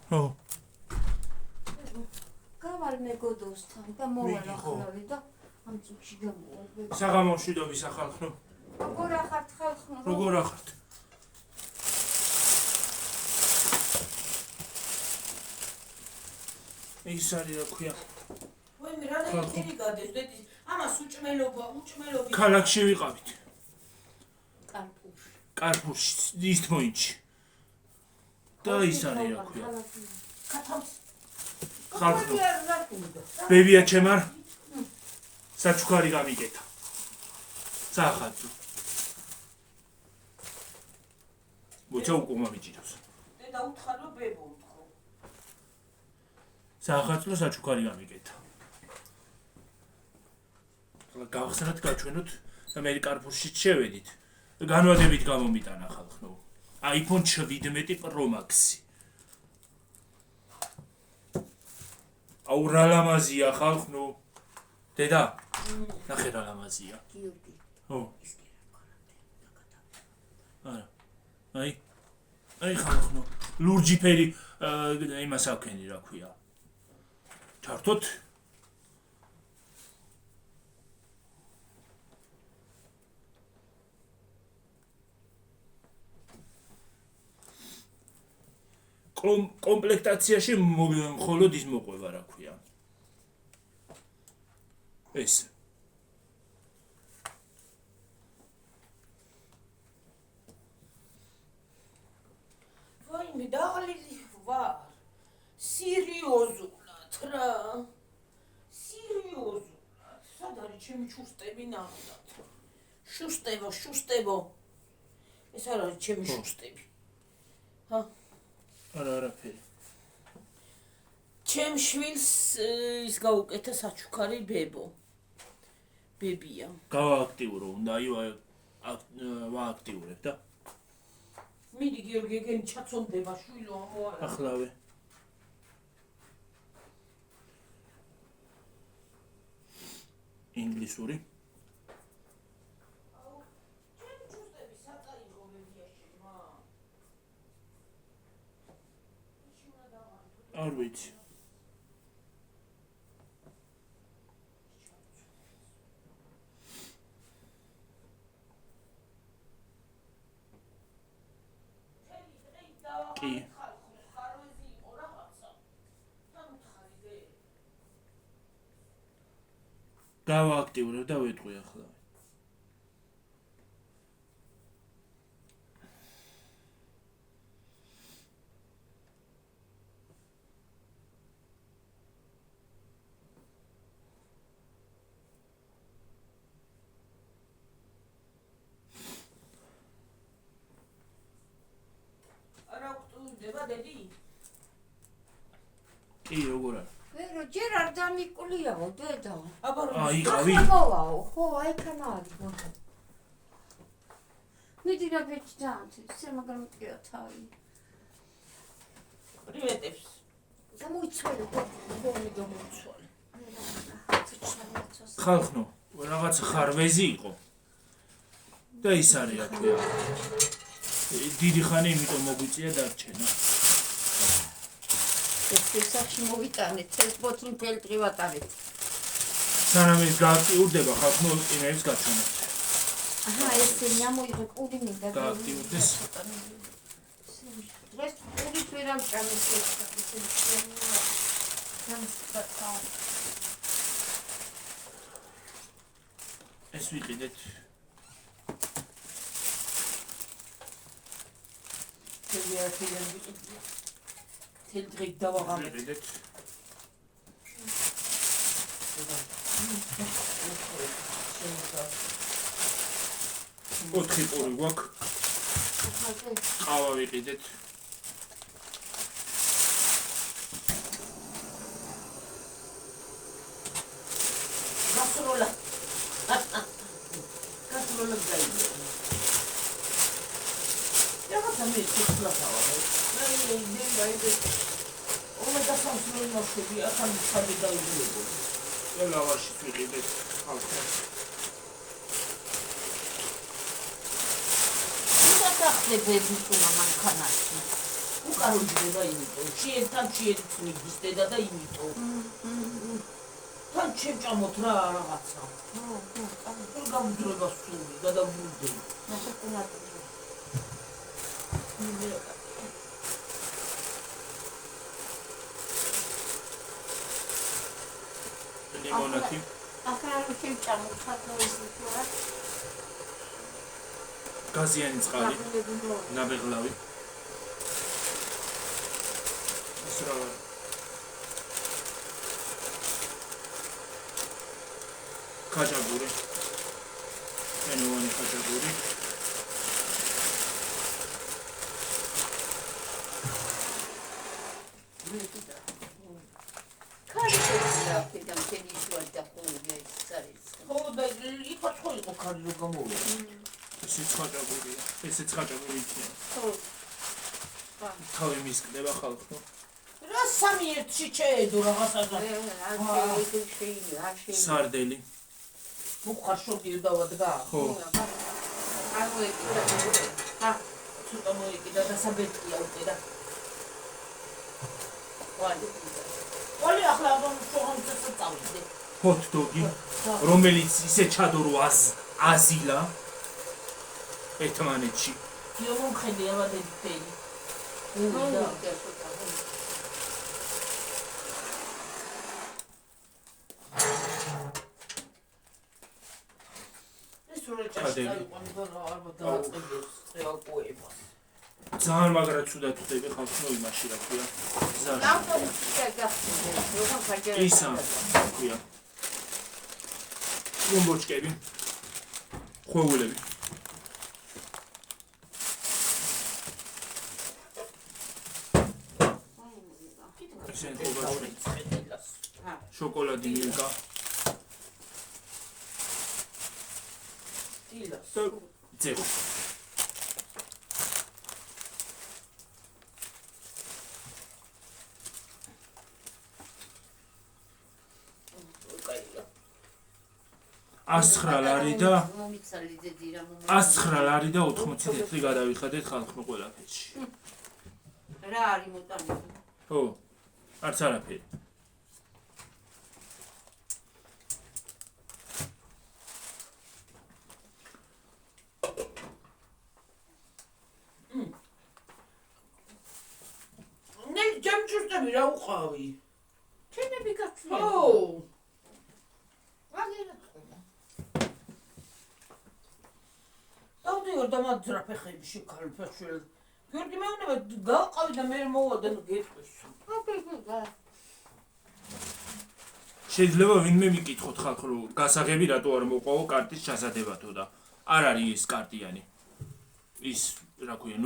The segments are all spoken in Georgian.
ხო. გავალ მეგოდოსთან და მოვალ ახალავი და ამ წუთში გამოვალ. საღამოში და ვისახალხნო. როგორ ახართ ხალხო? როგორ ახართ? ის არის რა ქვია? ვაიმე რა ნაირი გადეს დედის ამას უჭმელობა ქალაქში ვიყავით. კარპურში. კარპურში, ისტმოინში. და ის არის რა ქვია? ქათამს ხალხო. ბებია ჩემარ საჩუქარი გამიგეთა. საახალწლო. მოცა უკუმა მიჭირავს. დედა უთხარო ბებო უთხო. საახალწლო საჩუქარი გამიგეთა. გავხსნათ გაჩვენოთ და მე კარპურში შევედით. განვადებით გამომიტანა ხალხო. iPhone 17 Pro Max. აუ რა ლამაზია ხალხო. დედა. ნახე რა ლამაზია. გიორგი. ხო. აი ხალხო. ლურჯი ფერი იმას აქვენი რა ქვია. ჩართოთ. კომპლექტაციაში მხოლოდ ის მოყვება რა ქვია. ეს ვაიმე დაღლილი ვარ. სერიოზულად რა. სერიოზულად. სად არის ჩემი შუსტები ნახოთ. შუსტებო. ეს არ არის ჩემი შუსტები. ჰა არაფერი. ჩემ შვილს ის გაუკეთა საჩუქარი ბებია. გავააქტიურო, უნდა ვააქტიურებ და მიდი გიორგი ეგენი ჩაცონდება შვილო ამოარა. ახლავე. ინგლისური. ჩემ შუსტები საწაიღო ბებიაში მა. არ ვიცი. კი. გავააქტიურებ და ვეტყვი ახლა. კი, როგორ არის? ვერო, ჯერ არ დამიკულიაო, დედა. იყავი? მოვაო, ხო, აიქანა არის. მიდი რა ბეჭდათ, ისე მაგრამ მტკიო თავი. პრივეტებს. გამოიცვალე, ბოლნი გამოიცვალე. ხალხო, რაღაც ხარვეზი იყო. და ის არის რა ქვია. დიდი ხანი იმიტომ მოგვიწია დარჩენა. ეს სახში მოვიტანეთ, ეს ბოთლი ფილტრი ვატარეთ. სანამ ის გააქტიურდება, ხალხო იმებს გაჩვენებთ. აჰა, ეს ნამოიღე პური მინდა. გააქტიურდეს. ეს პური ფერამ ჭამეს ეს ვიყიდეთ. თელდრიგ დავაღამეთ. ვიყიდეთ. ოთხი პური გვაქვს. ყავა ვიყიდეთ. გასროლა გაიგე. რაღაცა მე შეცვლათავა. მე იმედი ომა დასამსროლ მოხდი, ახლა მიცადი დაიძლებო. და ლავაში ვიყიდეთ ხალხო. ხდებები თუნა მანქანაში. უკაროჯდება იმიტომ. შეერთან შეერცმის დედა და იმიტომ. თან შეჭამოთ რა რაღაცა. გამუდრება სული, გადავდრდი. ლიმონათი. ახლა შეჭამოთ ხათოისი თუ გაზიანი წყალი, ნაბეღლავი. ეს რა ხაჭაპური. ენოვანი ხაჭაპური. ხო და იქაც ხო იყო ქარი რომ გამოვიდა. ესეც ხაჭაპურია. ესეც ხაჭაპური იქნება. ხო. თავი მისკდება ხალხო. რა სამი ერთში შეედო რაღაცა. სარდელი. უხარ შოდი დავადგა. ხო. ცოტა მოიკიდა და საბეთია უკიდა. ვალი ახლა შოღამცას წავიდე. ჰოთ-დოგი, რომელიც ისე ჩადო რო აზილა ერთმანეთში. იომ ხედი ავადები ფერი. ეს რა ჭაშა იყვნენ და ალბათ დააწყებს წევალ ძალიან მაგრად ცუდად ხდება ხალხო იმაში რა ქვია. ისა ქვია. ბომბოჩკები. ხოვულები. ესენ ხობაჩკები. შოკოლადი მილკა. ძეღ. $109 და 80 ლიტრი გადავიხადეთ ხალხო ყველაფერში. რა არის მოტანილი? ხო. არც არაფერი. ნელ ჯამჭურტები რა უყავი? ჩენები გაცვლი. ხო. დავდივარ და მადრა ფეხები შეკალფაშვილ. გიორგი მეუნება გავყავი და მე მოვადა გეტყვის. შეიძლება ვინმე მიკითხოთ ხალხო რომ გასაღები რატო არ მოყვაო კარტის ჩასადებათო და არ არის ეს კარტიანი. ის რა ქვია,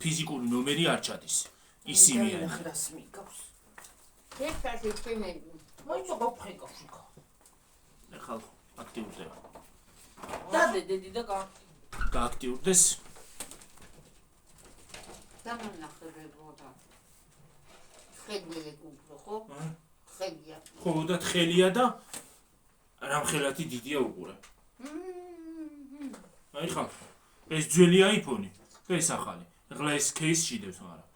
ფიზიკური ნომერი არ ჩადის. ისიმიანი. ხრას მიგავს. ეს კარტი ჩემები. მოიწო გაფხეკავში. ხალხო აქტიურდება. დადე დედი და გააქტიურდეს. დამანახებოდა. ხედელი უფრო ხო? ხედია. ხო და თხელია და რამხელათი დიდია უყურე. აი ხალხო. ეს ძველი აიფონი. ეს ახალი. ეხლა ეს кейს შიდევს მაგრამ.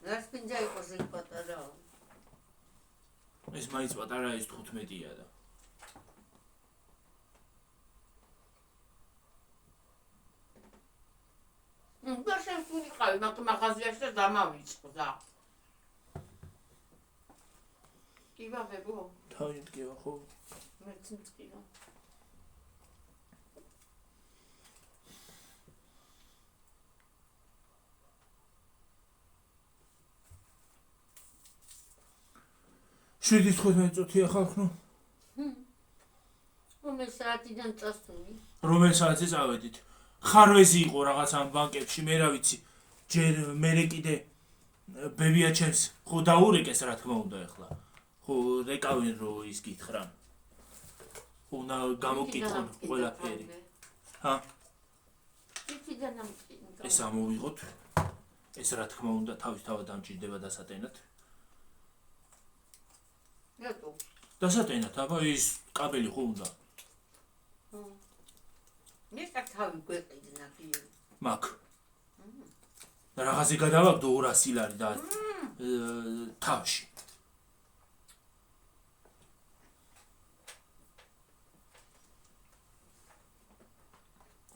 რას პინჯა იყოს ეს პატარა? ეს მაინც პატარა ის 15-ია და. და შევწული ყავი, მაგრამ მაღაზიაში დამავიწყო და. კიბაბებო? თავი მდგება ხო? მეც მწყიო. შვიდის 15 წუთია ხალხო. რომელ საათიდან წასული? რომელ საათზე წავედით? ხარვეზი იყო რაღაც ამ ბანკებში, მე რა ვიცი. ჯერ მე კიდე ბებია ჩემს ხო დაურეკეს რა თქმა უნდა ეხლა. ხო რეკავენ რო ის გითხრა. ხო უნდა გამოკითხონ ყველაფერი. ჰა? იქიდან ამწინ. ეს ამოვიღოთ. ეს რა თქმა უნდა თავისთავად დამჭირდება დასატენად. რატო? დასატენად, აბა ის კაბელი ხო უნდა. მე კაცავი გვეყიდნენ აქ. მაგ. და რაღაცე გადავაგდო 200 ლარი და თავში.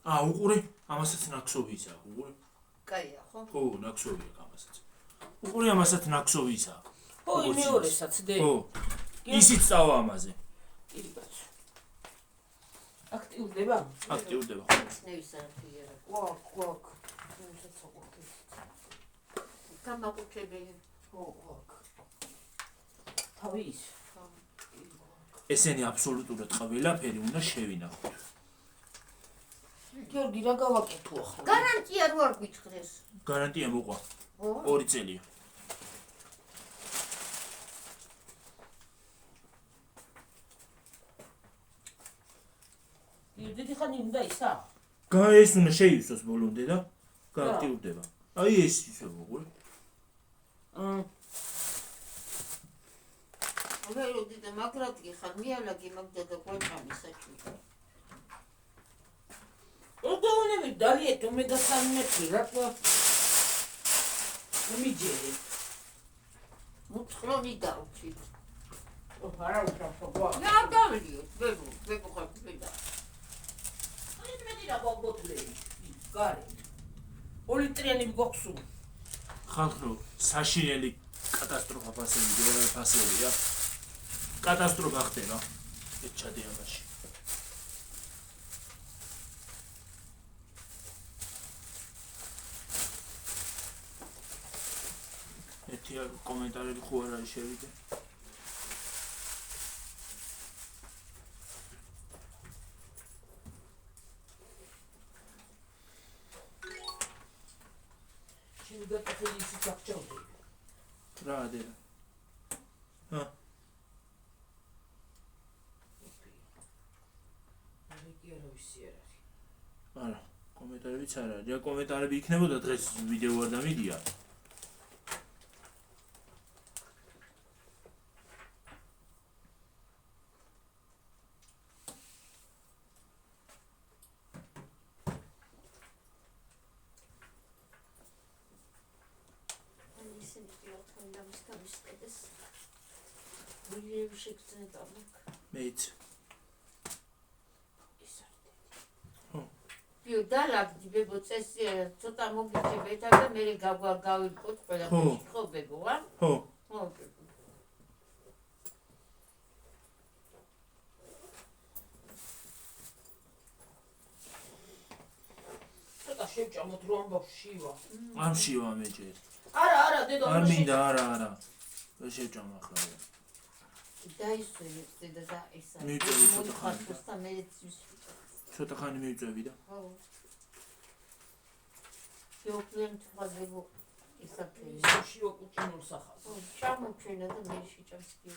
უყურე, ამასაც ნაქსოვი ისა, უყურე. კაია, ხო? ხო, ნაქსოვია ამასაც. უყურე, ამასაც ნაქსოვი ისა. ხო, მეორესაც დე. ხო. ისიც წავა ამაზე. დიდი კაცო. აქტიურდება? აქტიურდება. ნევის არაფერია. გვაქვს. გამაყუჩებელი. ხო, გვაქვს. თავის. ესენი აბსოლუტურად ყველაფერი უნდა შევინახოთ. გიორგი, რა გავაკეთო ახლა? გარანტია რო არ გვითხრეს. გარანტია მოყვა. ხო? 2 წელია. დიდი ხანი უნდა ისა? ეს უნდა შეივსოს ბოლომდე და გააქტიურდება. აი ეს ისე მოყვა. ველოდი და მაგრატი ხარ მიალაგე მაგდა და გვაჭამი საჭმი. ოდონები დალიეთ ომეგა-3 მეტრი რაკვა. მიჯერე. მუცხრონი დავჭი. არა უშვაფო გვაქვს. რა დავლიო? ვებო ხარ ფიდა. აი მეტი რა გოგოთლები. გარე. 2 ლიტრიანი გვაქვს. ხალხო, საშინელი კატასტროფა ფასებია. კატასტროფა ხდება. ეს ჩადე ამაში. ერთი კომენტარები ხო არ არის შევიდე. შევიდე ისიც აღჭავდი. რა ადერა. არა, კომენტარებიც არ არის. რა კომენტარები იქნებოდა დღეს ვიდეო არ დამიდია. მეც. იო დალაგდი ბებო წესია ცოტა მოგიჭებეთა და მე გავიყოთ ყველაფერში ხო ბებო ა? ხო. ხო ბებო. ცოტა შევჭამოთ რომ ბავშვია. არ მშივა მე ჯერ. არა დედო არ მინდა არა. ვერ შევჭამ ახლა. დაისვენებს დედა და ისა. მივიწევი ცოტა ხანი. და მეც ცოტა ხანი მივიწევი და. ხო. იოკლენ თვაზებო ისაფერი. შიო კუჩინურ სახალს. ჩამოჩვენა და მე შეჭამს კი.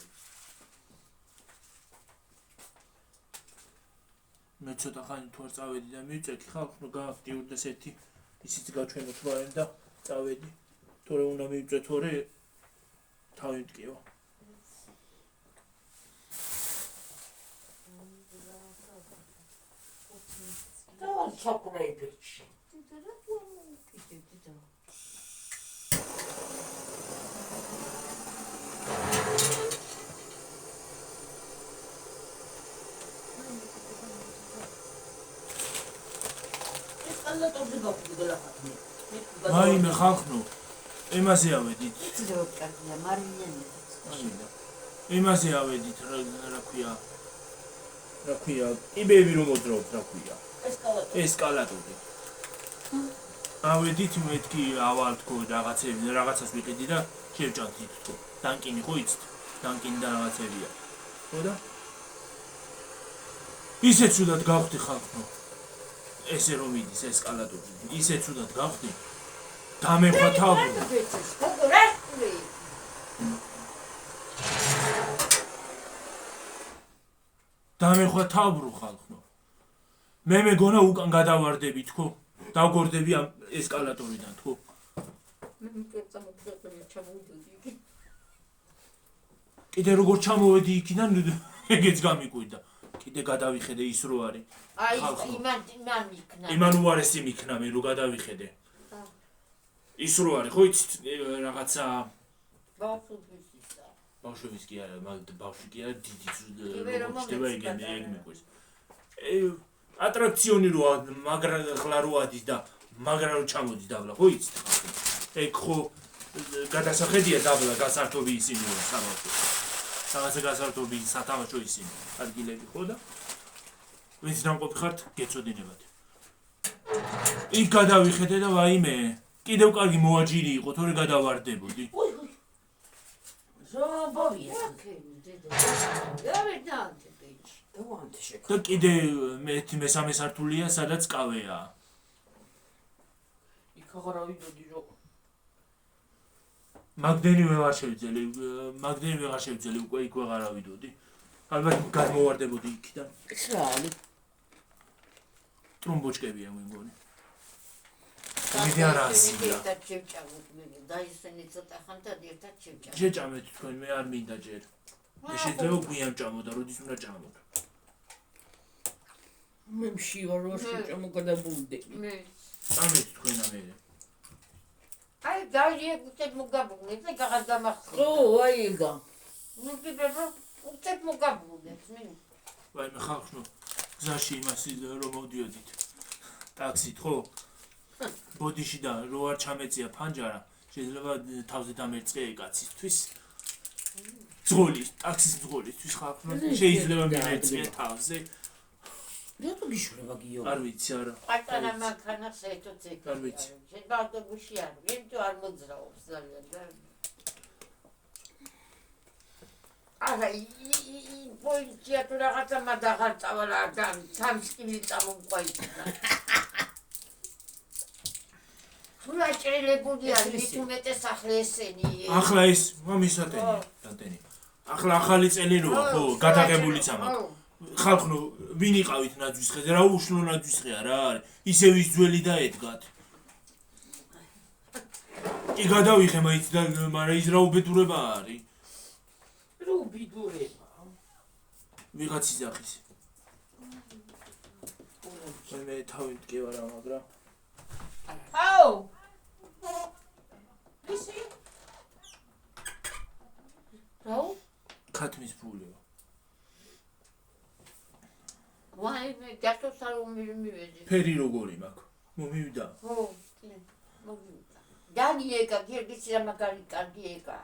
მე ცოტა ხანი თუ არ წავედი და მივიწევი ხალხო გააქტიურდეს ერთი ისიც გაჩვენოთ რა და წავედი. თორე უნდა მივიწევ თორე თავი მტკივა. და ჩაკურაიბეჭი. მაიმე ხალხო ემაზე ავედით. ძრო კარგია მარილიანი. ემაზე ავედით რა ქვია. რა ქვია, იბები რომ მოძრაობ რა ქვია. ესკალატორი. ავედით მეთქი ავალთქო რაღაცას ვიყიდი და შევჭამთ თქო. დანკინი ხო იცით? დანკინი და რაღაცებია. ხო და? ისე ცუდად გავხდი ხალხო. ესე რომ მიდის ესკალატორი. ისე ცუდად გავხდი. დამეხვა თავი. დამეხვა თავბრუ ხალხო. მე მეგონა უკან გადავარდები თქო. დავგორდები ამ ესკალატორიდან თქო. მე მიწა მოწყვეტია ჩამოვიდოდი. კიდე როგორ ჩამოვედი იქიდან ეგეც გამიკვირდა. კიდე გადავიხედე ის რო არის. აი იმან იქნა. იმან უარესი მიქნა მე რო გადავიხედე. ის რო არის ხო იცით რაღაცა ბავშვების ისა. ბავშვების კი არა მაგ ბავშვი კი არა დიდი რომ ჩდება მომეცი ეგ გადააიღო. მეკვირს ატრაქციონი როა მაგრა ხლა რო ადის და მაგრა რო ჩამოდის დაბლა ხო იცით ეგ ხო გადასახედია დაბლა გასართობი ისინი საბავშვო რაღაცა გასართობი სათამაშო ისინი ადგილები ხო და ვინც დამყოფი ხართ გეწოდინებათ იქ გადავიხედე და ვაიმე კიდევ კარგი მოაჯირი იყო თორე გადავარდებოდი ზობავია. და კიდე მესამე სართულია სადაც კავეა იქ აღარა ვიდოდი რო მაგდენი ვეღარ შევძელი უკვე იქ ვეღარ ავიდოდი ალბათ გადმოვარდებოდი იქიდან რა არის ტრომბოჩკებია მეგონი მიდე არ ასია ერთად შევჭამოთ მე და ისინი ცოტა ხანთან ერთად შევჭამოთ. შეჭამეთ თქვენ მე არ მინდა ჯერ მე შეიძლება გვიან ჭამო და როდის უნდა ჭამოთ მე მშივა რო შეჭამო გადაბულდები. მე ჭამეთ თქვენ ამერე აი გაიე უცებ მოგაბუნე და გაღარ გამახსოვს. ო აი ეგა. ნუ კიდევ უცებ მოგაბუნებს მე. ვაიმე ხალხო გზაში იმას რომ მოვდიოდით ტაქსით ხო ბოდიში და რო არ ჩამეწია ფანჯარა შეიძლება თავზე დამერწყე კაცისთვის ძღოლის ტაქსის ძღოლისთვის ხალხო შეიძლება მიეწია თავზე რატო გიშვრება გიო? არ ვიცი არა პატარა მანქანას ერთოც ეგ. არ ვიცი. შეიძლება ავტობუსში არ ვინტო არ მოძრაობს ძალიან და არა პოლიცია თუ რაღაცა მადაღარ წავალა და 3 კილი წამომყვაიდა. თუ აჭრილებული არის თუ მეტე სახლე ესენი. ახლა ის მომისატენი დანტენი ახლა ახალი წელი როა ხო გადაღებულიც ამაქვს ხალხო ვინ იყავით ნაძვის ხეზე რა უშლო ნაძვის ხეა რა არის ისევ ის ძველი და ედგათ კი გადავიხე მაინც და მაგრამ ის რა უბედურება არის რო ბიდურება. ვიღაც იძახის მე თავი მტკივარა მაგრამ აუ ისი რაუ ქათმის ფულიო ვაიმე გასოს არ მივედი. ფერი როგორი მაქვს მომივიდა ხო მოვიდა. დანიეკა გერგის რა მაგარი კარგი ეკა.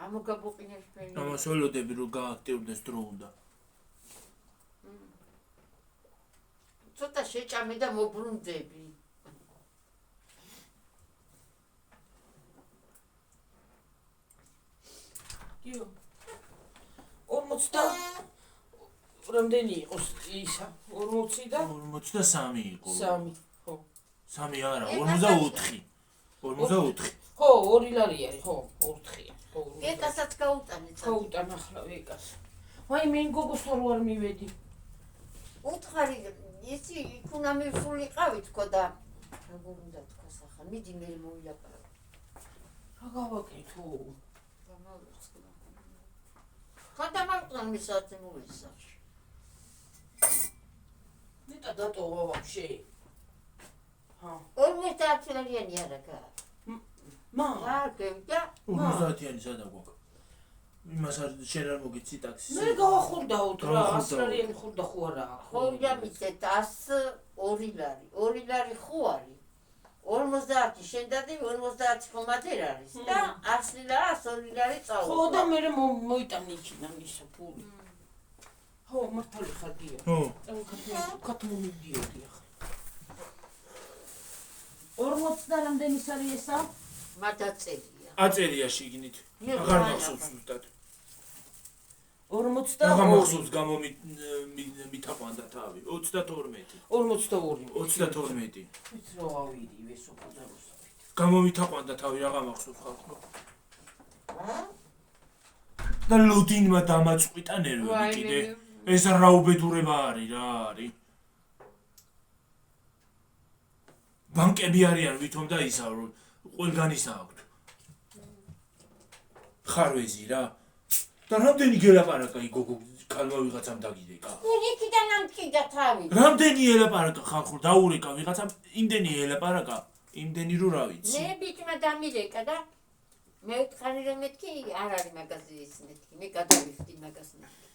ამოგაბუყინებს ფერი. ამას ველოდები რომ გააქტიურდეს დრო უნდა ცოტა შეჭამე და მობრუნდები. გიო 40 რამდენი იყოს ისა 40 და 43 იყო 3 ხო 3 არა 44 44 ხო 2 ლარი არის ხო 4-ია ხო ეკასაც გაუტანე. გაუტან ახლა ეკას ვაი მე გოგოს არ ვარ მივედი უთხარი ისი იქ უნდა მივსულიყავი თქო და როგორ უნდა თქოს ახლა მიდი მე მოვილაპარაკო. რა გავაკეთო გადამარტყან მისაწი მოვისახში. ნეტა დატოვა ვაფშე ჰა 50 ლარიანი არა გა. მა რა გემდა 50-იანი სადა გვაქვს იმას არ შენ არ მოგიცი ტაქსის მე გავახურდაო რა 100 ლარიანი ხურდა ხო არა ხოლმე მიცეთ 102 ლარი 2 ლარი ხო არის 50 შენ დადი 50 ხომადერ არის და 100 ლარი 102 ლარი წავა. ხო და მე მოიტანე იქიდან ისა ფული ხო მართალი ხარ გიო ხო კათმომიდიოდი ახლა 40 და რამდენი არის ესა მადაწერია. აწერია შიგნით აღარ მახსოვს ზუსტად 40 აღარ და მახსოვს გამომითაყვანდა თავი 32 42 32 ვიცი რა ავიდი ესო ბაზაროსა გამომითაყვანდა თავი რაღა მახსოვს ხალხო და ლოდინმა დამაწყვიტა ნერვები კიდე ეს რა უბედურება არის რა არის ბანკები არიან ვითომ და ისა რომ ყველგანისა აქვთ ხარვეზი რა და რამდენი გელაპარაკა იგოგო ქალმა ვიღაცამ დაგიდეკა იქიდან ამკიდა თავი. რამდენი ელაპარაკა ხალხო დაურეკა ვიღაცამ იმდენი ელაპარაკა იმდენი რო რა ვიცი. მე ბიჭმა დამირეკა და მე ვთხარი რომ მეთქი არ არის მაგაზე ის მეთქი მე გადავიხდი მაგას მეთქი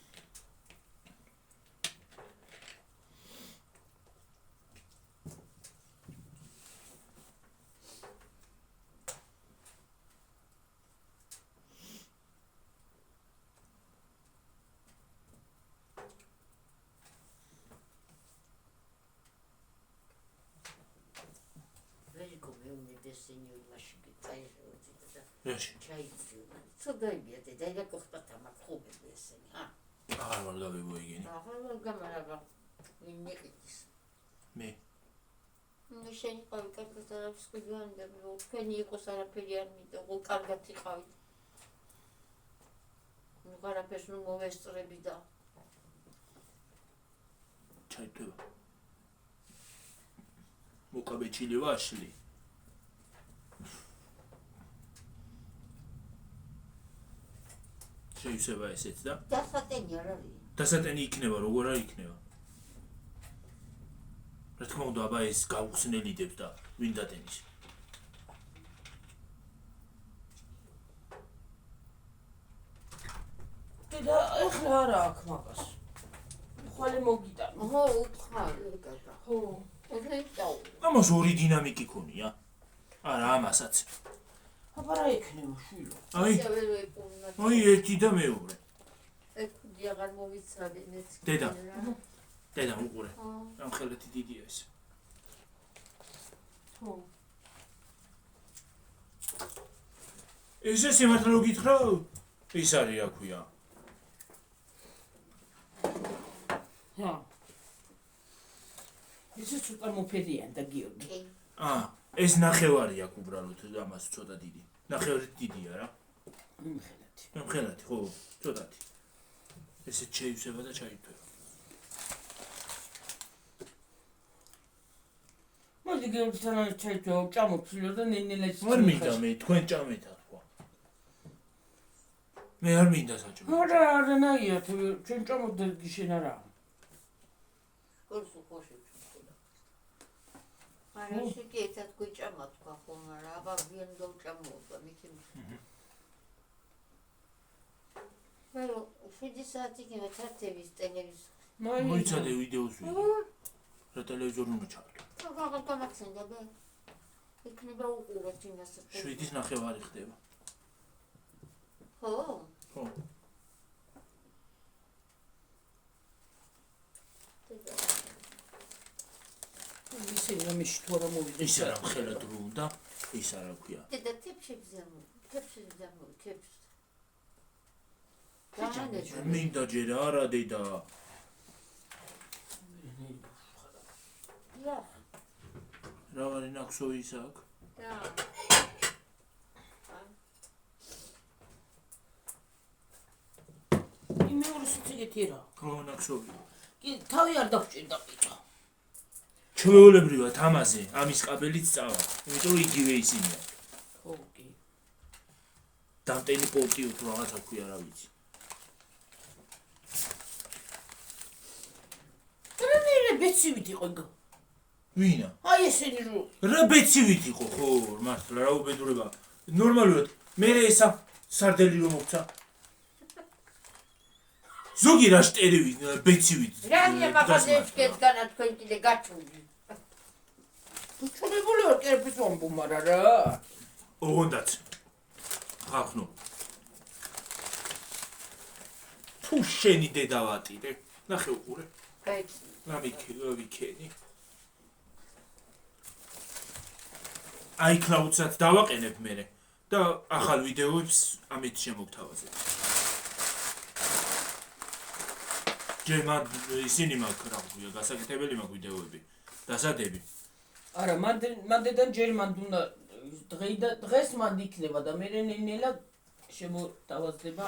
რაში? ჩაიწვია. ცოდაებია დედა, და გოხტათ ამას ხუბები ესენი, აღარ ვარ გავიმოიგენი. ახლა გამარაბა. ვინ მიყიდის? მე. ნუ შენი ყავი კარგად არაფერს გვიგანდა, თქვენი იყოს არაფერი არ მინდა, ყო კარგად იყავით. ნუ არაფერს ნუ მოვესწრები და ჩაიტვება. მოკაბეჩილი ვაშლი. შეიცება ესეც და დასატენი არ არის. დასატენი იქნება, როგორ არ იქნება. რა თქმა უნდა, აბა ეს გავხსნელი დებს და ვინ დატენის. და ეხლა არა აქ მაგას. ხვალე მოგიტანო. ხო, უთხარი ეგაა. ხო. ეგრეიტაო. ამას ორი დინამიკი ქონია. არა, ამასაც. აბა რა იქნება შვილო? აი ერთი და მეორე. ეკუდი აღარ მოვიცადე მეც. დედა უყურე. ამ ხელეთი დიდია ეს. ხო. ეს სიმართლე რო გითხრა, ის არის რა ქვია. ჰა. ეს ცოტა მოფერიან და გიორგი. ეს ნახევარი აქვს უბრალოდ ამას ცოტა დიდი. ნახევარი დიდია რა. მიხელათი. მიხელათი, ხო, ცოტათი. ესე შეივსება და ჩაიტვება. მოდი გიორგთან ჩაიტვეო, ჭამოფილო და ნენელაც. არ მინდა მე, თქვენ ჭამეთ ახლა. მე არ მინდა საჭმელი. არა, ნაია, ჩვენ ჭამოთ და გიშენ არა. კურსი ხოში. არა, შეკეთად გვიჭამა თქვა ხომ არა, აბა ვინ დავჭამოვა, მითი. ნუ 7 საათი კი მეთართების ტელევიზორ. მოიცადე ვიდეოს ვიდეო. რა ტელევიზორი უნდა ჩავდო. რა გამახსენდა და იქნება უყურეთ იმას. 7:30 ხდება. ხო? ხო. ისე რამეში თუ არა მოვიდა. ის არა ხელად რო უნდა, ის არა ქვია. და თეფშებზე თეფშ. მინდა ჯერ არა დედა. რა. რავარი ნაქსო ის აქ. და. იმეორე სიციგეთი რა. ხო ნაქსოვი. კი თავი არ დაგჭირდა პიჭა. ჩვეულებრივად ამაზე ამის კაბელიც წავა. იმიტომ რომ იგივე ისინია. ხო კი. დამტენი პორტი თუ რაღაცა ქვია რა ვიცი. რა ბეცივით იყო გ. ვინა? აი ესენი რო. რა ბეცივით იყო ხო მართლა რა უბედურება. ნორმალურად მე ესა სარდელი რომ მოგცა. ზოგი რა შტერივი ბეცივით. რამე მაგაზე შედგანა თქვენ კიდე გაჩული. უჩვენებული ვარ კერპის ვამბუმარა რა. ოღონდაც. ხახნო. თუ შენი დედა ვატირე. ნახე უყურე. გაიქცი. ვიქენი. iCloud-საც დავაყენებ მე და ახალ ვიდეოებს ამით შემოგთავაზებ. ჯერ ისინი მაქვს რა ქვია, გასაკეთებელი მაქვს ვიდეოები, დასადები. არა, მანდედან ჯერ მანდ უნდა დღეს მანდ იქნება და მე ნელა შემოთავაზდება.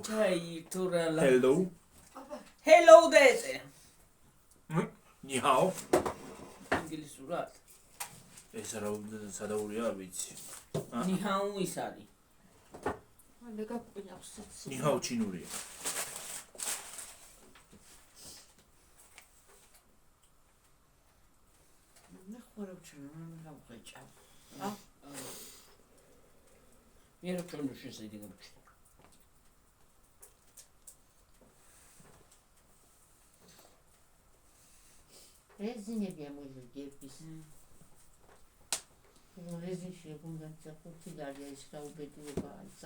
ჩაი თურალა. Hello. Hello დეზე. Ni hao. ინგლისურად. ეს რა სადაურია არ ვიცი. Ni hao ის არის. მე გაყვინავს სიცი. Ni hao ჩინურია. ნახო მე რა ჩვენ შეხედი გამჩნდა. რეზინები ამოიღებს. რეზინში გუნდაცა 5 ლარი ის რა უბედურება არის.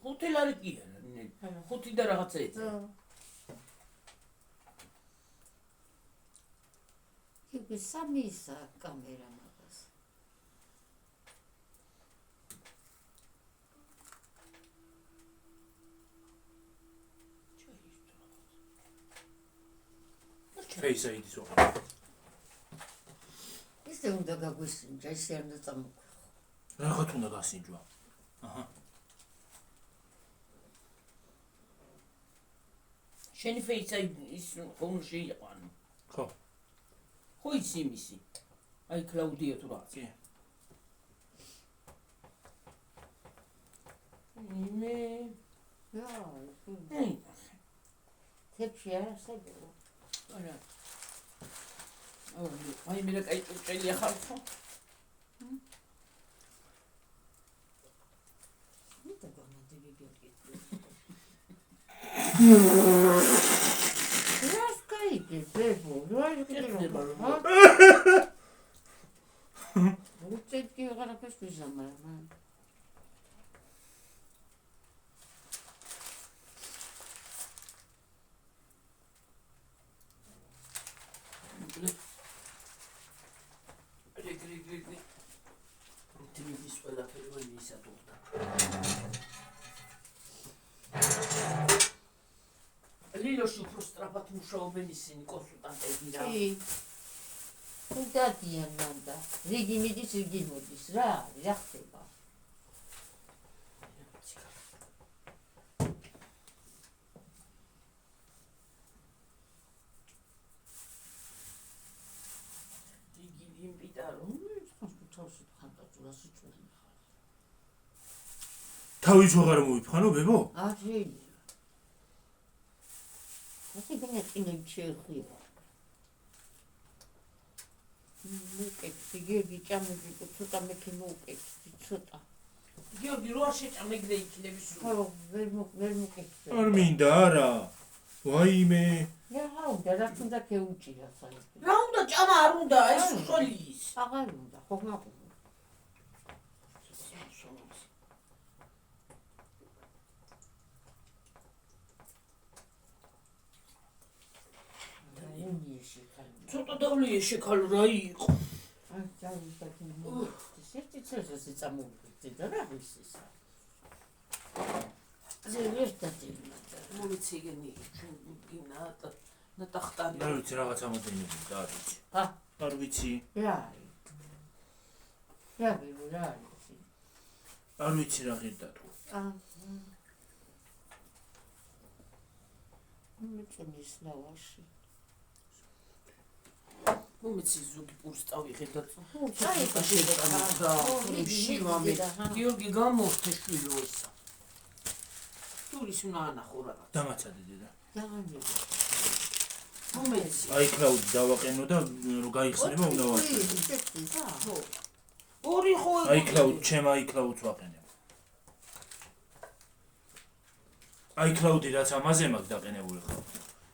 5 ლარი კი არა. 5 და რაღაცა ეცა. კი სამისა კამერა მაგას. Face ID so. ისე უნდა გაგვისინჯა, ისე არ უნდა წამოგვიხო. Რაღაც უნდა გასინჯვა. აჰა. შენი face ID ის ფონში იყო ანუ. ხო. ხო ის იმისი. აი კლაუდია თუ რა. კი. მე თებში არასებია. არა. აი მე რა კაი ჭუჭელი ახალხო. ნიტა გამოდები გეტყვი. რას კაიგე ბებო, რა იქნება? უცეთ კი აღარაფერს ვიზამარა. Televis ყველაფერი ვინისა თუხდა. ლილოში უფრო სწრაფად მუშაობენ ისინი კონსულტანტები რა. კი. უდადიან მანდა. რიგი მიდის, რიგი მოდის რა, რა ხდება? თავის ვაღარ მოიფხანო ბებო? არი. ასე განეწინებ შეხვივა. მოკეცი გიორგი ჭამები ცოტა მექი მოკეცი ცოტა. გიორგი რო არ შეჭამეგდე იქნები სულ. ხო, ვერ მოკეცი. არ მინდა არა. ვაიმე. რა უნდა რა თუნდა ქეუჭირა საერთოდ. რა უნდა ჭამა არ უნდა ეს უშოლის. აღარ უნდა, ხო მაგ ცოტა დავლია შეკალო რა იყო. აი წავიდა კი. სერტი ცერზე წამოვიდე და რა ის ისა. ზერტატი. მომიციგენი ჩვენ გინატა ნატახტარი. არ ვიცი რაღაც ამოდენები და არ ვიცი. არ ვიცი. რა არის? რა არის? არ ვიცი რა ღირდა თუ. მეწონის ლავაში. მომიცი ზოგი პურს წავიღე და ჩაიკა შეჭამდა. შივამე. გიორგი გამორთე შვილო ისა. თურის უნდა ანახო რა. დამაცადე დედა. დაღამები. მომიცი. აი კლაუდი დავაყენო და რო გაიხსნება უნდა ვაჭრო. ხო. ორი ხო. აი კლაუდი, ჩემ აი კლაუდს ვაყენებ. აი კლაუდი რაც ამაზე მაქვს დაყენებული ხო.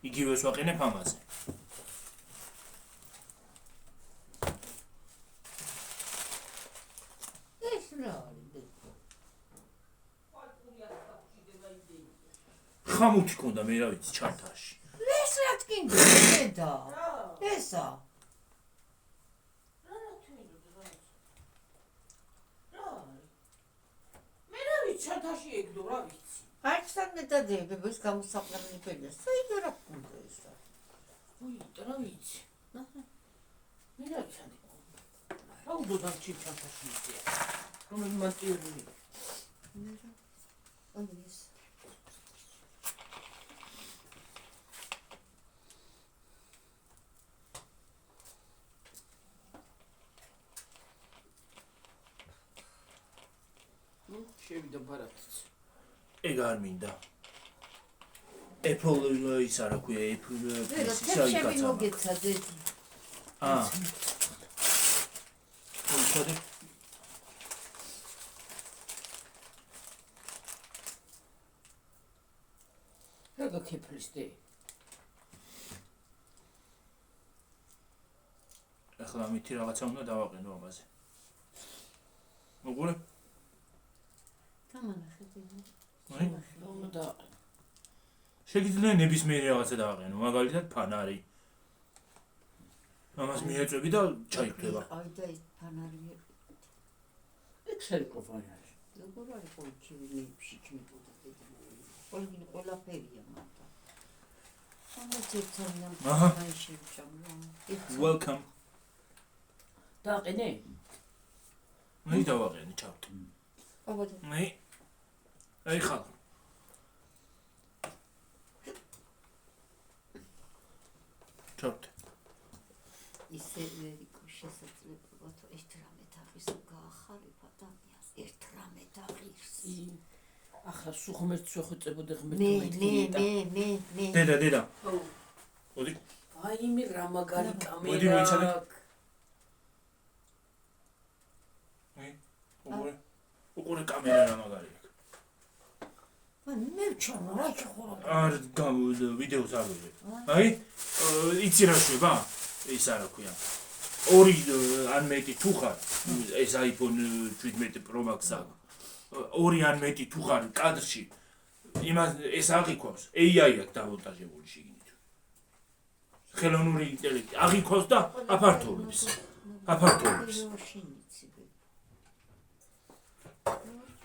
იგივეს ვაყენებ ამაზე. ხამუთი ქონდა მე რა ვიცი ჩარტაში. ეს რა თქინდა დედა? ესა. მე რა ვიცი ჩარტაში ეგდო რა ვიცი. აი სამნეტადები ეს გამოსაყრელი ფენა. საერთოდ რა ქონდა ესა? უი, რა ვიცი. მე რა ვიცი. რა უნდა დავჭი ჩარტაში ისე. რომელი მანტიური. ამის შევიდა ბარათიც. ეგ არ მინდა. Apple ის არა ქვია, Apple ეს შევი მოგეცადეთ. მოიცადე. რა გაქეფლისდი? ახლა მითი რაღაცა უნდა დავაყენო ამაზე. მოყურე? გამანახეთ. აი, უნდა შეგიძლია ნებისმიერი რაღაცა დავაყენო, მაგალითად ფანარი. ამას მიეწვევი და ჩაიქრება. აი და ეს ფანარი ექსელი პროფაიალი. როგორ არის პოლიჩივინებში ჩიმებოდა დედა. ყველაფერია მაგრამ. ამოწევთან აჰა. აი შევჭამო. Welcome. დააყენე? აი დავაყენე, ჩავთ. აბა აი ხალ. ჩავთ. ისე ვერიკო შესაძლებლობა თუ 18 აღის გაახარება ადამიანს 18 აღის. ახლა სუხმერც ვეხუწებოდი მე ღმერთი. დედა. მოდი. აი მე რა მაგარი მოდი, მოიცადე. კამერა. უყურე კამერა რა მაგარი აქვს. მე ვჩვენო რა ჩხორო. არ ვიდეოს არ ვიღებ. აი, იცი რა შვება? ის არა ქვია. ორი ან მეტი თუ ხარ, ეს iPhone 17 Pro Max აქვს. ორი ან მეტი თუ ხარ კადრში, იმას ეს აღიქვავს. AI აქვს დამონტაჟებული შიგნით. ხელოვნური ინტელექტი აღიქვავს და აფართოვებს.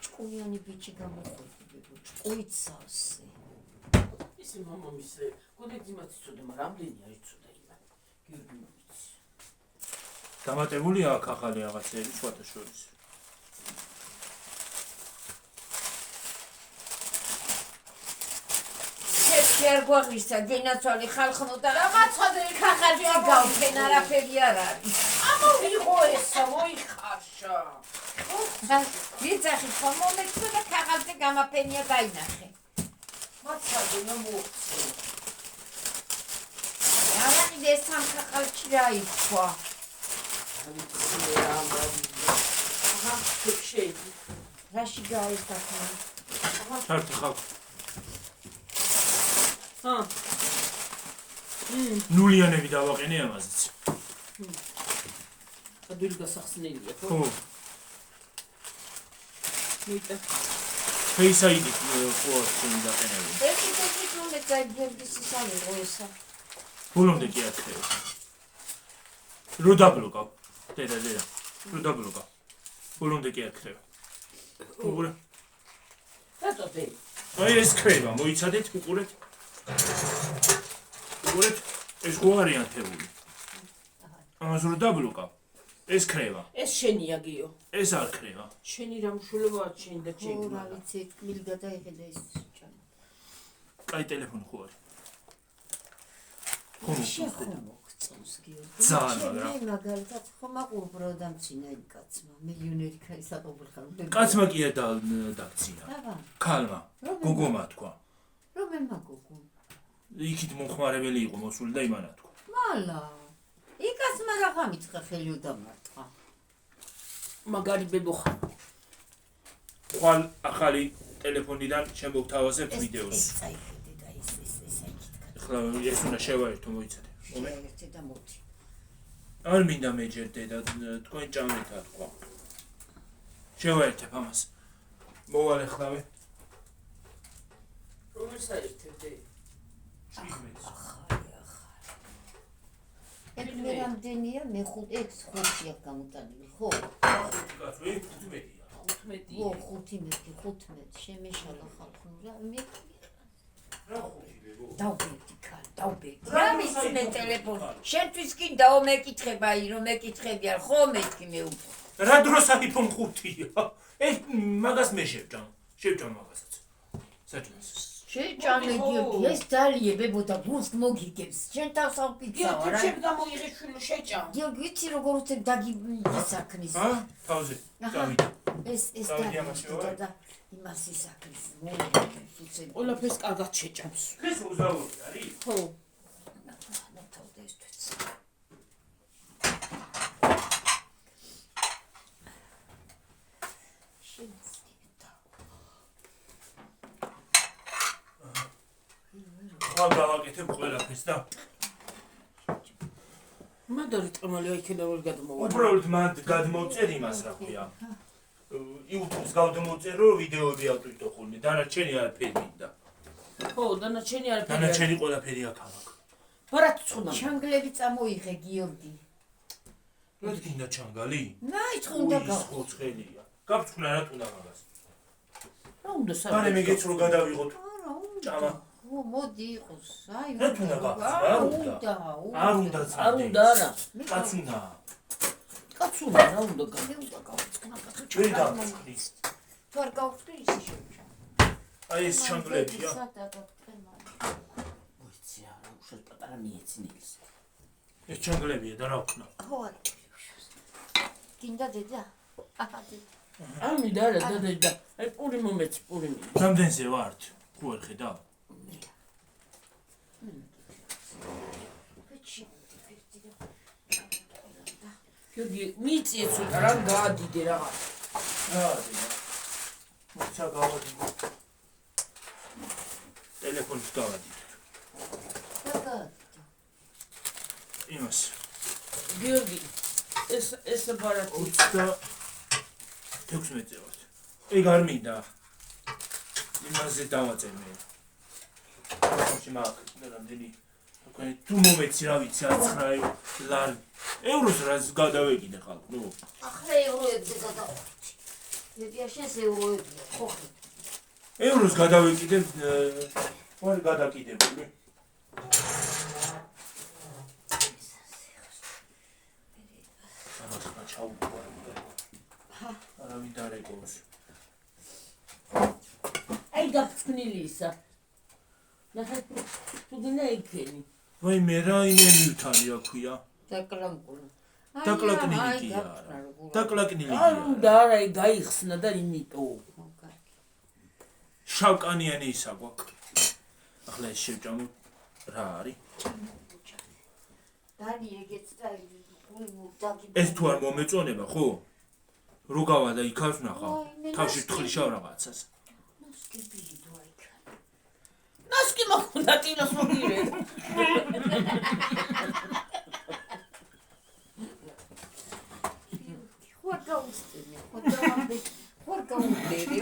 ჭკუიანი ბიჭი გამოხდება. ჭკუიცავსე. ისე მამამისე, გოდეძიმაც იცოდა, მაგრამ ამდენი არ იცოდა იმან. გიორგიევიჩი. დამატებულია აქ ახალი რაღაცები სხვათა შორის. არ გვაღლისა გენაცვალი ხალხმო და რაღაცა ხახალში გავფენ არაფერი არ არის. ამოვიღო ესა, მოიხარშა. ვიძახი ხო მომეწო და ხახალზე გამაფენია დაინახე. მაცადე მომოწე. არაყი ეს სამ ხახალში რა იქვა. აჰა, შეიდი. რაში გაიხახა? ჩართი ხალ. ნულიანები დავაყენე ამაზეც. ადვილი გასახსნელია, ხო? ხო. მიტა. Face ID ხო შენ დაყენები. ეს უნდა დაიძებდეს ისალო ესა. ბოლომდე კი აქეო. რო დაბლოკავ. დედა. რო დაბლოკავ. ბოლომდე კი აქეო. უყურე. დაწოდე. აი ეს ქრება, მოიცადეთ, უყურეთ. უყურეთ, ეს ხო არიანტებული. ამას რო დაბლოკავ. ეს ქრება. ეს შენია გიო. ეს არ ქრება. შენი რა მშულობაა შენ და ხო რა ვიცი, კმილი გადაიღე და ეს ჭამა. კაი ტელეფონი ხო არის. მოგწონს გიო. ძალიან მაგრამ. მე მაგალითად ხომ აყურებრო და მცინა იმ კაცმა, მილიონერი საყობრ ხარ. კაცმა კი დაქცინა. აბა. ქალმა. გოგომა თქვა. რომელ მაგოგო? იქით მომხმარებელი იყო მოსული და იმანა თქვა. მალა. იკაცმა რა გამიწყა ხელი უდამარტყა. მაგარი ბებო ხარ. ხვალ ახალი ტელეფონიდან შემოგთავაზებთ ვიდეოს. წაიხედე და ეს ახლა ეს უნდა შევაერთო მოიცადე. მომენტი და მოდი. არ მინდა მეჯერდე და თქვენ ჭამეთ თქვა. შევაერთებ ამას. მოვალ ახლავე. რომელ საერთებდე? ეს მე რამდენია? მე 5-6-ია გამოტანილი, ხო? 15. 15. ო 15, შემეშალა ხალხურა. მე რა ხუთი დავბედი ქალ, დავბედი. რა მისმე ტელეფონი? შენთვის კი დაომეკითხება, აი რომ მეკითხები არ ხო მეთქი მე უფრო. რა დროს iPhone 5-ია? ეს მაგას მე შევჭამ მაგასაც. საჭმელს. შეჭამე გიორგი, ეს დალიებებო და გულს მოგიგებს. შენ თავს ავპიცავა რა. გიორგი გამოიღე შვილო შეჭამ. გიორგი, ვიცი როგორ უცებ დაგისაქნის. თავზე. დავით. ეს დავით და იმას ისაქნის. მოგიგებს უცებ. ყველაფერს კარგად შეჭამს. ეს უზაური არის? ხო. ნათავდა ესთვის. ხვალ გავაკეთებ ყველაფერს და მადარი წამალი აიქენა ვერ გადმოვა. უბრალოდ მანდ გადმოვწერ იმას რა ქვია. YouTube-ს გავდმოვწერ რომ ვიდეოები ავტვირთო ხოლმე. დანარჩენი არაფერი მინდა. ხო, დანარჩენი არაფერი. დანარჩენი ყველაფერი აქ აქვს. ბარათ ცხუნდა. ჩანგლები წამოიღე გიორგი. რა გინდა ჩანგალი? ნაი ცხუნდა გა. ხოცხელია. გაფრთხნა რა თუნდა მაგას. რა უნდა მანე მეგეც რომ გადავიღოთ. არა უნდა. ჭამა. ო მოდი იყოს. აი რა თუნდა გაფრთხნა? არ უნდა. არ უნდა არ წავდი. უნდა არა. კაც უნდა. კაცუნა რა უნდა გა. მე უნდა გავწკნა კაცო. ვერ დავწკრის. თუ არ გავწკრი ისე შევჭა. აი ეს ჩანგლებია. ვიცი არა, უშენ პატარა მიეცინილს. ეს ჩანგლებია და რა ვქნა? ხო არა. გინდა დედა? აჰა დედა. ამი და არა და აი პური მომეც პური მი. რამდენზე ვართ? ხო არ ხედავ? გიორგი მიწიე ცოტა რა გაადიდე რაღაც. რა დიახ. მოცა გავადიდე. ტელეფონს გავადიდე. იმას. გიორგი ეს ბარათი 26 წელს. ეგ არ მინდა. იმაზე დავაწერ მე. ხოში მაგ რამდენი თუ მომეცი რა ვიცი 9 ლარი ევროს რა გადავეკიდე ხალხ ნუ ახლა ევროებზე გადავხდი. მედიაში ეს ევროები ხო ხო. ევროს გადავეკიდე ვარ გადაკიდებული ახლა ჩაუყარა არავინ დარეკოს აი გაფრთხნილი ისა. ნახე თუ გინდა იქენი. ვაი მე რა იმე მივთარი აქვია დაკლაკული. დაკლაკნილი კი არა დაკლაკნილი კი არ უნდა არა არა აი გაიხსნა და იმიტომ. შავკანიანი ისა გვაქვს ახლა ეს შევჭამო რა არის დანი ეგეც და დაგი ეს თუ არ მომეწონება ხო რო გავა და იქ არ ვნახავ თავში თხლიშავ რაღაცას ნასკი მოხდა ტილოს მოგირე. ხო გაუსწინე ხო გაუნდები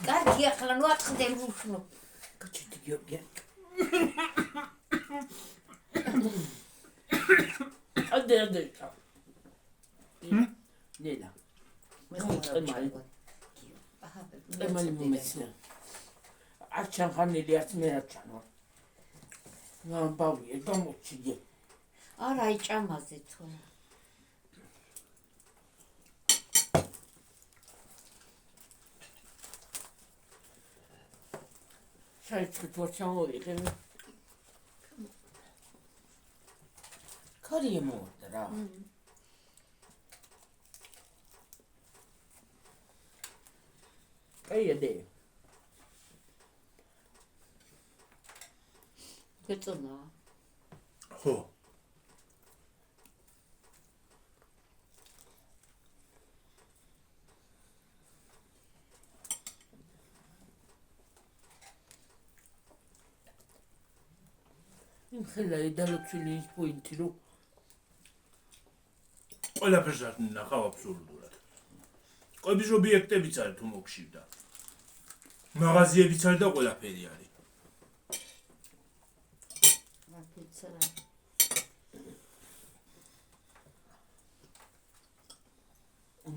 კარგი ახლა ნუ აწყდე რუშნო გაჩიტი გიორგი. ადე. ნელა. მე ხომალი. აჰა ემალი მომეცნა. არჩან ხანელი არც მე არჩანო. რა ბავია გამოჩიდე. არა აი ჭამაზე თუ ჩაიჭი თორჩამოიღე. ქარიე მოვდა რა. აიადე. გეწონა ხო ხელა იდალოცილი ის პოინტი რო ყველაფერს არ ნახავ აბსოლუტურად ყვების ობიექტებიც არის თუ მოგშივდა მაღაზიებიც არის და ყველაფერი არის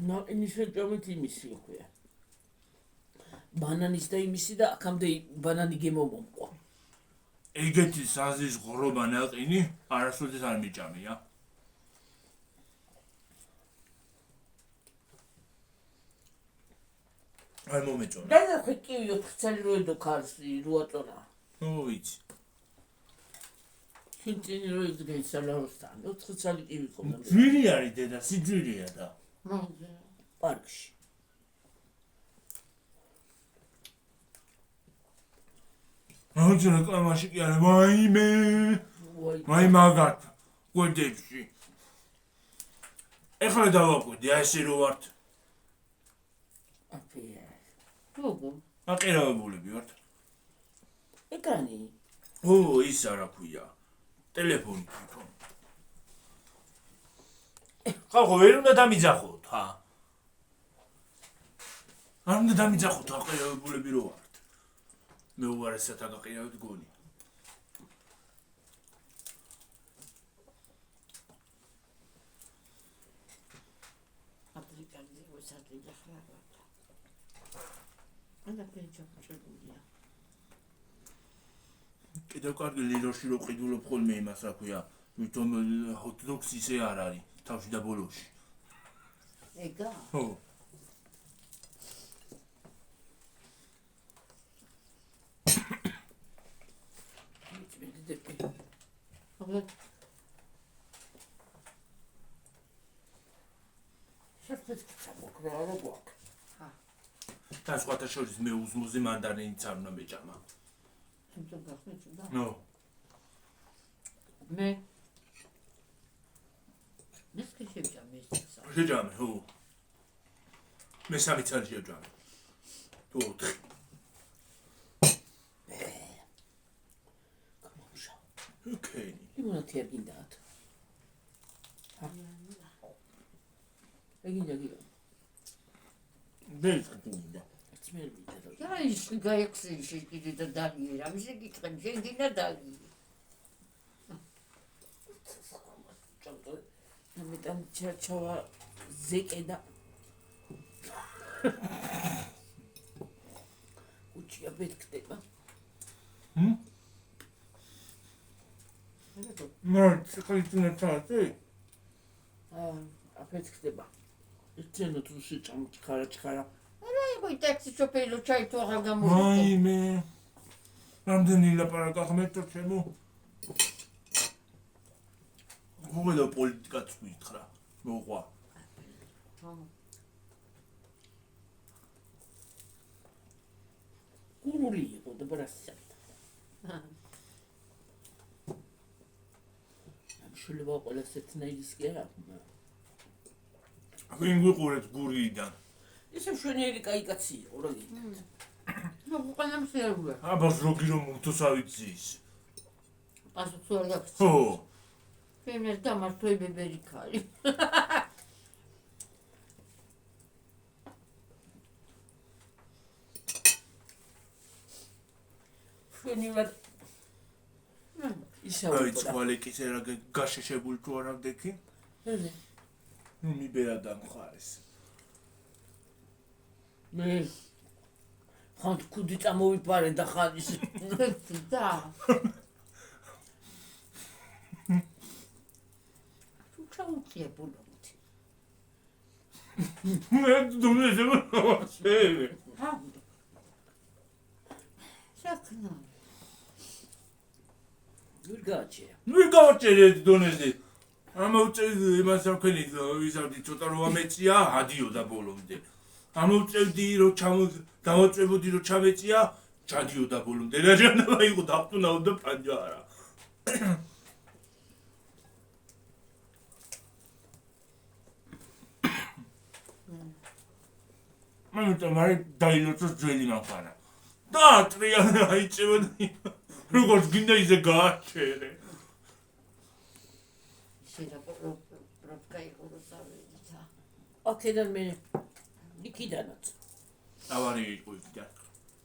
ნაყინის შეჭამით იმისი ხويا. ბანანის და იმისი და აქამდე ბანანი გემომყვა. ეგეთი საზის ღრობა ნაყინი არასოდეს არ მიჭამია. არ მომეწონა. და ხე კივი 4 წელი რო ედო ქარსი რო აწონა. ნუ ვიცი. შინტინი რო იდგენ სალაროსთან 4 წელი კივი ყოლა. ძვირი არის დედა, სიძვირია და. პარკში. აუჯი რეკლამაში კი არა, ვაიმე. ვაი მაგათ. გოდებში. ეხლა დავაკვირდი, აი ესე რო ვართ. როგორ? აყირავებულები ვართ. ეკრანი. ო, ის არა ქვია. ტელეფონი თვითონ. ხალხო, ვერ უნდა დამიძახოთ, ხა? არ უნდა დამიძახოთ, აყირავებულები რო ვართ. მე უარესად აგაყირავებთ გონი. აფრიკანზე ვესაძილა ხარ. ანა პრინციპია. კიდევ კარგი ლილოში რო ყიდულობ ხოლმე იმას რა ქვია, თვითონ ჰოთ-დოგს ისე არ არის, თავში და ბოლოში. ეგა? ხო. და სხვათა შორის მე უზმოზე მანდარინიც არ უნდა მეჭამა. ნო. მე ნესკი შეჭამე ეს. შეჭამე, ხო. მე სამი წელი შეჭამე. თუ 4. ოკეი. იმათი არ გინდათ. ეგინდა გიო. დეის ხტუნდა. ძმერ ვიდა რომ. და ის გაიქცეში კიდე და დაგიერა. ამის ეკითხები, შენ გინდა დაგიერი. ამიტომ ჩავა ზეკე და უჩია ბეთქდება. ნუ, ციხეიძუნა წადი. აფეთქდება. იცენო თუ შეჭამ ჩხარა. არა, ой, ტაქსი შოფერო ჩაი თუ აღარ აი გამოვიდა. მე. რამდენი ლაპარაკ ახმეტო ჩემო. გუგლო პოლიტიკაც ვითხრა. მოყვა. გურული იყო და ბრასა. შეიძლება ყველა სეთნაირის კი არა. ვინ გვიყურეთ გურიდან? ისე მშვენიერი კაი კაცი იყო რა გინდათ. ნუ ყველამ შეერულა. აბას როგი რომ მუთოსავიცის. პასუხს არ გაქვს. ხო. შენ ეს დამართოებებელი ხარი. მშვენიერ ისე აი ცვალეკის ერა გაშეშებული თუ არ ავდექი? ნუ მიბერა დამხარეს. მე ხან კუდი წამოვიპარე და ხან ის და ჩაუწია ბულობთ. მე დუმეზე ვასწრები. საკნა. ვირგაჩე. ნუ გავაჭერეთ დონეზე. ამოვწევდი იმას ამქენი ვიზავდი ცოტა რომ ამეწია, ადიოდა ბოლომდე. ამოვწევდი რომ დავაწვებოდი რომ ჩამეწია, ჩადიოდა ბოლომდე. რა ჯანავა იყო დახტუნავდა პანჯარა. მანუთა მარი დაილოცოს ძველი მანქანა. და ტრიანი აიწევოდი. როგორც გინდა ისე გააჩერე. შეიძლება პროფკა იყო როსავედა. აქედან მე იქიდანაც. ავარია იყო იქიდან.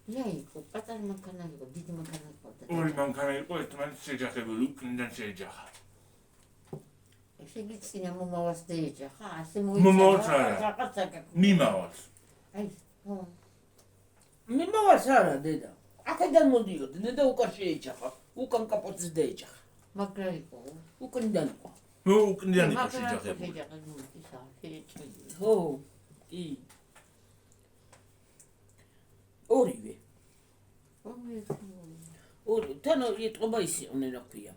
იყო პატარა მანქანა იყო, დიდი მანქანა ყავდა. ორი მანქანა იყო, ერთმანეთს შეჯახებული, უკნიდან შეეჯახა. ესე იგი წინა მომავალს დაეჯახა, ასე მომავალს არა. რაღაცა გაქვს. მიმავალს. აი, ხო. მიმავალს არა დედა. აქედან მოდიოდი, დედა უკან შეეჯახა. უკან კაპოტს დაეჯახა. მაგრა იყო. უკნიდან იყო. ნუ უკნიდან იყო შეჯახებული. ხო, კი. ორივე. ორი, თან ეტყობა ის იყვნენ რა ქვია.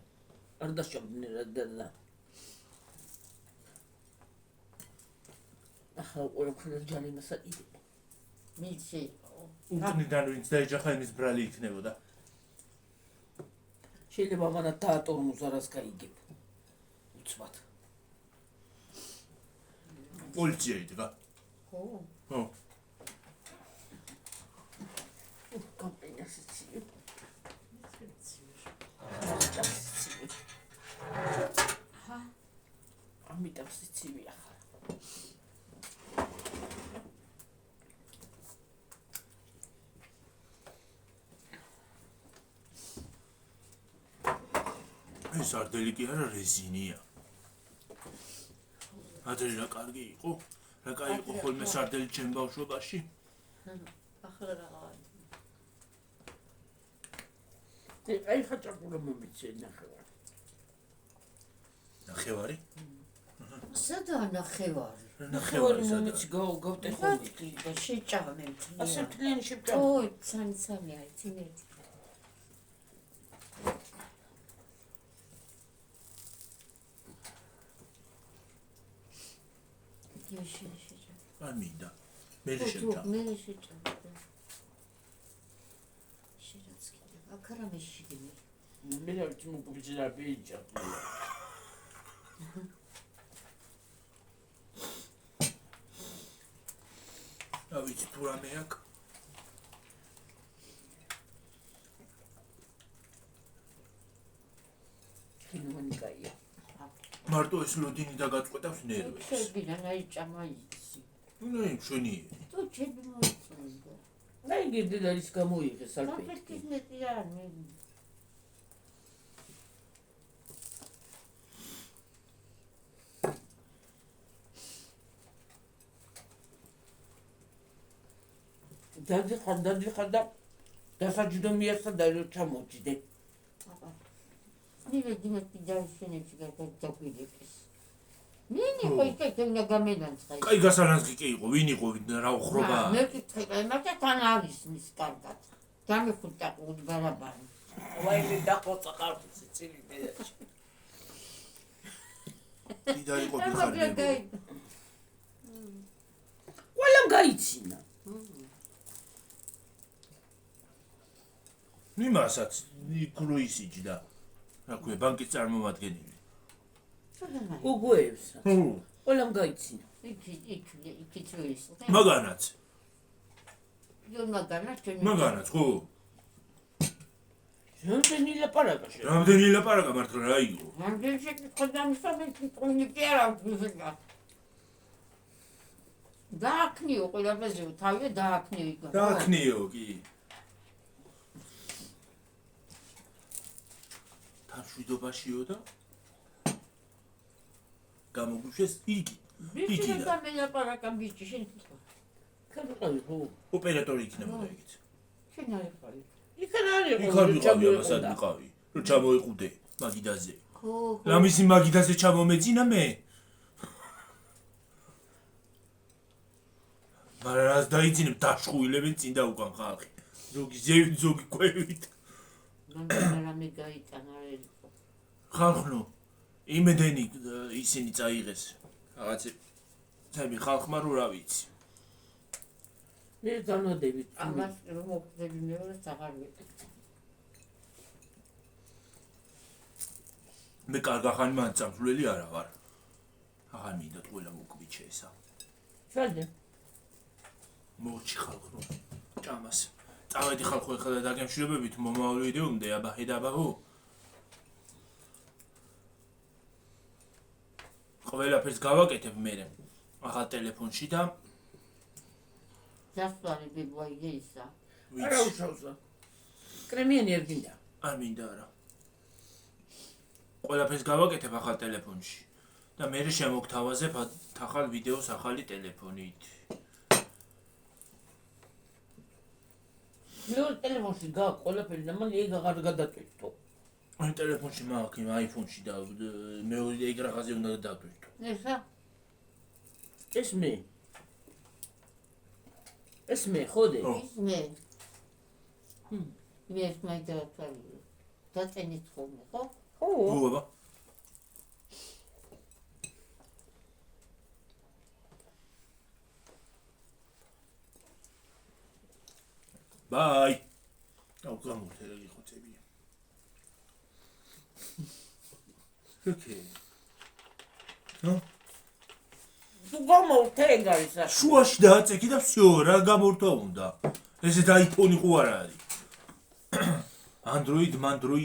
არ დასჭამდნენ რა და. ახლა ყველაფერს ჯალი მასაკიდე. მიცი. უკნიდან ვინც დაეჯახა იმის ბრალი იქნებოდა. შეიძლება მანაც დაატორმოს არას გაიგებ. უცბად. პოლიცია იდგა. ხო. ხო. სარდელი კი არა, რეზინია. ადრე რა კარგი იყო? რა კაი იყო ხოლმე სარდელი ჩემ ბავშვობაში? ახლა რა აი ხაჭაპურა მომიცე ნახევარი. ნახევარი? სადაა ნახევარი? ნახევარი სადა? მომიცი გავტეხონდი. და შეჭამე ასე მთლიანი. მთლიანი შეჭამ. ой, ცანი არის, წინეთი. შეჭამე. არ მინდა. მე შეჭამ. მე შეჭამე. შედაც კიდე. აქარა მე შეგინე. მე რა თქმა უნდა ბიჭა ბიჭა. რა ვიცი თუ რამე აქვს? ხინმანი კაია. მარტო ეს ლოდინი დაგაწყვეტავს ნერვებს. შეგიდან აი ჭამა იცი. ნუ მშვენიერი. თუ ჩემი მოიწონდა. აი გიდე არის გამოიღე სალფეტი. საფეთქის მეტი არ მე. დადიხარ და დასაჯდომიასა და ჩამოჭიდე. ნივე დიმეთი დაიშენებში გადაგვიდებს. ნინი ხო იქ უნდა გამენანცხა. კაი გასალანსკი კი იყო, ვინ იყო, რა უხრობა? მე ვკითხე, მაგრამ თან არის მის კარგად. დამეხუტა უდბარაბარი. ვაიმე დაყოცა ხალხი წილი დედაში. დიდა იყო ბიხარები. ყველამ გაიცინა. იმასაც კრუისიჯდა. რა ქვია, ბანკის წარმომადგენელი. უგუევსა. ყველამ გაიცინა. იქ ის. მაგანაც. მაგანაც. მაგანაც, ხო? რამდენი ლაპარაკა შე? რამდენი ლაპარაკა მართლა რა იყო? რამდენი შეკითხვა დამისვამეთ პუნქტი არა ვქნა. დააქნიო ყველაფერზე თავი დააქნიო იქ. დააქნიო კი. თავშვიდობაშიო და გამოგვიშვეს იგი. ბიჭი და მე ლაპარაკა ბიჭი შენ თქვა. ქალყავი ხო? ოპერატორი იქნებოდა იგიც. შენ არ ხარ. იქ არ არის იქ არ ვიყავი ამასად ვიყავი. რომ ჩამოიყუდე მაგიდაზე. ხო. ლამისი მაგიდაზე ჩამომეძინა მე. მაგრამ რას დაიძინებ დაშხუილებენ წინ და უკან ხალხი. ზოგი ზევით, ზოგი კვევით. რამე გაიტანა ერიკო. ხალხნო იმედენი ისინი წაიღეს. რაღაცე ჩემი ხალხმა რო რა ვიცი. მე განოდებით. ამას რომ მოხდები მეორე აღარ ვიყავ. მე კარგახანი მან წამსვლელი არა ვარ. აღარ მინდა ყველა მოკვიჩე ესა. შალდე. მოჩი ხალხო. ჭამას. წავედი ხალხო ეხლა დაგემშვიდობებით მომავალ ვიდეომდე აბაჰე და აბაჰო. ყველაფერს გავაკეთებ მე. ახალ ტელეფონში და დასვალი ბიბოიგე ისა. არა უშავსა. კრემიანი არ გინდა. არ მინდა არა. ყველაფერს გავაკეთებ ახალ ტელეფონში და მე შემოგთავაზებ ახალ ვიდეოს ახალი ტელეფონით. მეორე ტელეფონში გაქვს ყველაფერი და მალე ეგ აღარ გადატვირთო. აი ტელეფონში მაქვს იმ აიფონში და მეორე ეგ რაღაცე უნდა დატვირთო. ესა ეს მე ხოდე. მე. მე მაინდა ფარი. დაწენით ხოლმე, ხო? ხო. ბუბა. ბაი. აუ გამორთელი ხოცებია. ოკეი. ნო? თუ გამოვთენგა ისა. შუაში დააწექი და всё, რა გამორთვა უნდა. ესეთ აიფონი ხო არ არის. Android,